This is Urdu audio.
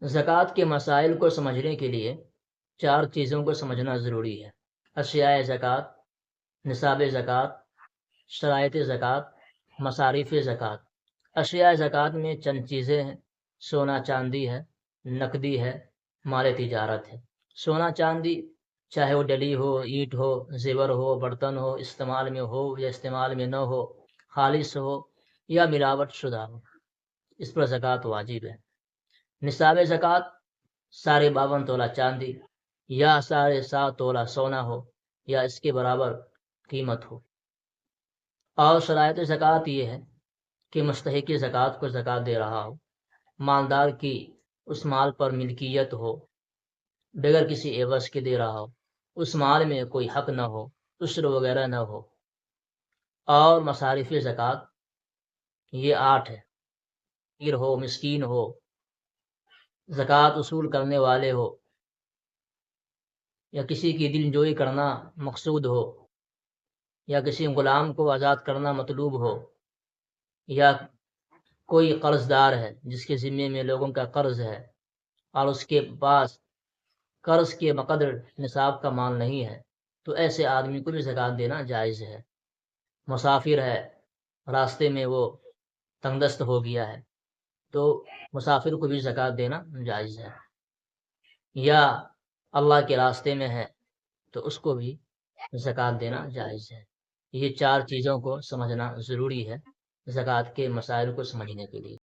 زکوٰۃ کے مسائل کو سمجھنے کے لیے چار چیزوں کو سمجھنا ضروری ہے: اشیاء زکوٰۃ، نصاب زکوٰۃ، شرائط زکوٰۃ، مصارف زکوٰۃ۔ اشیاء زکوٰۃ میں چند چیزیں ہیں: سونا چاندی ہے، نقدی ہے، مال تجارت ہے۔ سونا چاندی چاہے وہ ڈلی ہو، اینٹ ہو، زیور ہو، برتن ہو، استعمال میں ہو یا استعمال میں نہ ہو، خالص ہو یا ملاوٹ شدہ ہو، اس پر زکوٰۃ واجب ہے۔ نصاب زکوٰۃ 52.5 تولہ چاندی یا 7.5 تولہ سونا ہو یا اس کے برابر قیمت ہو۔ اور شرائط زکوٰۃ یہ ہے کہ مستحق زکوٰۃ کو زکوٰۃ دے رہا ہو، مالدار کی اس مال پر ملکیت ہو، بغیر کسی عوض کے دے رہا ہو، اس مال میں کوئی حق نہ ہو، عشر وغیرہ نہ ہو۔ اور مصارف زکوٰۃ یہ 8 ہے: فقیر ہو، مسکین ہو، زکوٰۃ وصول کرنے والے ہو، یا کسی کی دل جوئی کرنا مقصود ہو، یا کسی غلام کو آزاد کرنا مطلوب ہو، یا کوئی قرض دار ہے جس کے ذمے میں لوگوں کا قرض ہے اور اس کے پاس قرض کے بقدر نصاب کا مال نہیں ہے، تو ایسے آدمی کو بھی زکوٰۃ دینا جائز ہے۔ مسافر ہے، راستے میں وہ تنگ دست ہو گیا ہے، تو مسافر کو بھی زکوٰۃ دینا جائز ہے۔ یا اللہ کے راستے میں ہے تو اس کو بھی زکوٰۃ دینا جائز ہے۔ یہ چار چیزوں کو سمجھنا ضروری ہے زکوٰۃ کے مسائل کو سمجھنے کے لیے۔